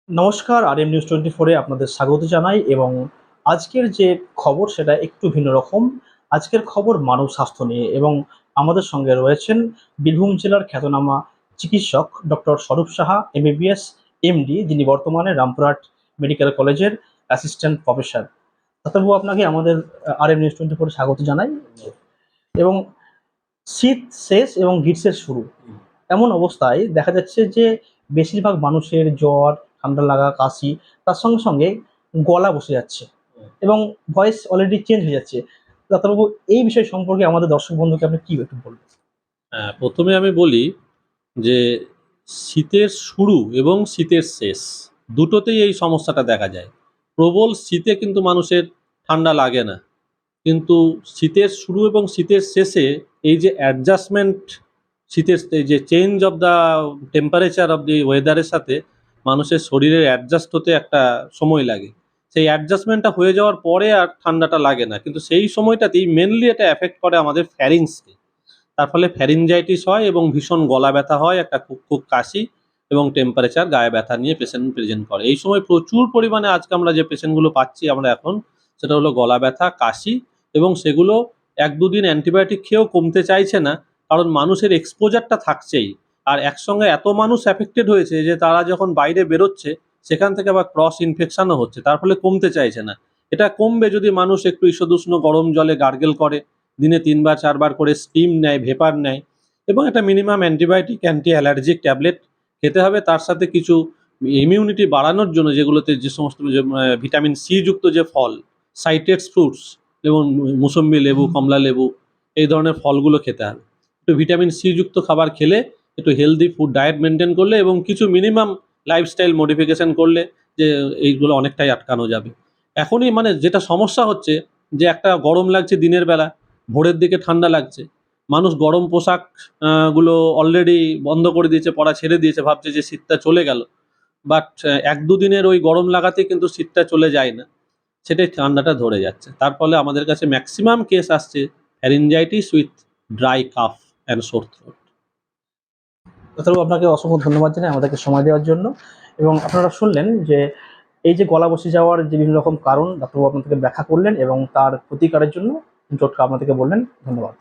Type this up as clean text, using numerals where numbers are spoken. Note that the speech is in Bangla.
নমস্কার, আরএম নিউজ 24 এ আপনাদের স্বাগত জানাই এবং আজকের যে খবর সেটা একটু ভিন্ন রকম। আজকের খবর মানব স্বাস্থ্য নিয়ে এবং আমাদের সঙ্গে রয়েছেন বীরভূম জেলার খ্যাতনামা চিকিৎসক ডক্টর স্বরূপ সাহা এমবিবিএস এমডি, যিনি বর্তমানে রামপুরহাট মেডিকেল কলেজের অ্যাসিস্ট্যান্ট প্রফেসর। ডাক্তারবাবু, আপনাকে আমাদের আরএম নিউজ 24 এ স্বাগত জানাই। এবং শীত শেষ এবং গ্রীষ্মের শুরু, এমন অবস্থায় দেখা যাচ্ছে যে বেশিরভাগ মানুষের জ্বর, ঠান্ডা লাগা, কাশি, তার সঙ্গে সঙ্গে গলা বসে যাচ্ছে এবং ভয়েস অলরেডি চেঞ্জ হয়ে যাচ্ছে। ডাক্তারবাবু, এই বিষয় সম্পর্কে আমাদের দর্শক বন্ধুকে আপনি কি একটু বলবেন? হ্যাঁ, প্রথমে আমি বলি যে শীতের শুরু এবং শীতের শেষ দুটোতেই এই সমস্যাটা দেখা যায়। প্রবল শীতে কিন্তু মানুষের ঠান্ডা লাগে না, কিন্তু শীতের শুরু এবং শীতের শেষে এই যে অ্যাডজাস্টমেন্ট, শীতের এই যে change of the temperature of the ওয়েদারের সাথে মানুষের শরীরের অ্যাডজাস্ট হতে একটা সময় লাগে। সেই অ্যাডজাস্টমেন্টটা হয়ে যাওয়ার পরে আর ঠান্ডাটা লাগে না, কিন্তু সেই সময়টাতেই মেনলি এটা এফেক্ট করে আমাদের ফ্যারিংসকে। তার ফলে ফ্যারিনজাইটিস হয় এবং ভীষণ গলা ব্যথা হয়, একটা খুব কাশি এবং টেম্পারেচার, গায়ে ব্যথা নিয়ে পেশেন্ট প্রেজেন্ট করে। এই সময় প্রচুর পরিমাণে আজকে আমরা যে পেশেন্টগুলো পাচ্ছি আমরা এখন, সেটা হলো গলা ব্যথা, কাশি, এবং সেগুলো 1-2 দিন অ্যান্টিবায়োটিক খেয়েও কমতে চাইছে না, কারণ মানুষের এক্সপোজারটা থাকছেই। আর একসঙ্গে এত মানুষ অ্যাফেক্টেড হয়েছে যে তারা যখন বাইরে বেরোচ্ছে সেখান থেকে আবার ক্রস ইনফেকশনও হচ্ছে, তার ফলে কমতে চাইছে না। এটা কমবে যদি মানুষ একটু ঈষদুষ্ণ গরম জলে গার্গেল করে, দিনে 3-4 বার করে স্টিম নেয়, ভেপার নেয়, এবং একটা minimum antibiotic, anti allergic tablet খেতে হবে। তার সাথে কিছু ইমিউনিটি বাড়ানোর জন্য যেগুলোতে যে সমস্ত ভিটামিন সি যুক্ত যে ফল, সাইট্রাস ফ্রুটস, যেমন মুসম্বি লেবু, কমলা লেবু, এই ধরনের ফলগুলো খেতে হবে। একটু ভিটামিন সি যুক্ত খাবার খেলে, একটু হেলদি ফুড ডায়েট মেনটেন করলে এবং কিছু মিনিমাম লাইফস্টাইল মডিফিকেশন করলে যে এইগুলো অনেকটাই আটকানো যাবে। এখনই মানে যেটা সমস্যা হচ্ছে যে একটা গরম লাগছে দিনের বেলা, ভোরের দিকে ঠান্ডা লাগছে, মানুষ গরম পোশাক গুলো অলরেডি বন্ধ করে দিয়েছে, পরা ছেড়ে দিয়েছে, ভাবছে যে শীতটা চলে গেল। বাট 1-2 দিনের ওই গরম লাগাতে কিন্তু শীতটা চলে যায় না, সেটাই ঠান্ডাটা ধরে যাচ্ছে। তার ফলে আমাদের কাছে ম্যাক্সিমাম কেস আসছে pharyngitis with dry calf and Soar throat. ডাক্তারবাবু, আপনাকে অসংখ্য ধন্যবাদ জানাই আমাদেরকে সময় দেওয়ার জন্য। এবং আপনারা শুনলেন যে এই যে গলা বসে যাওয়ার যে বিভিন্ন রকম কারণ ডাক্তারবাবু আপনাদেরকে ব্যাখ্যা করলেন এবং তার প্রতিকারের জন্য টোটকা আপনাদেরকে বললেন। ধন্যবাদ।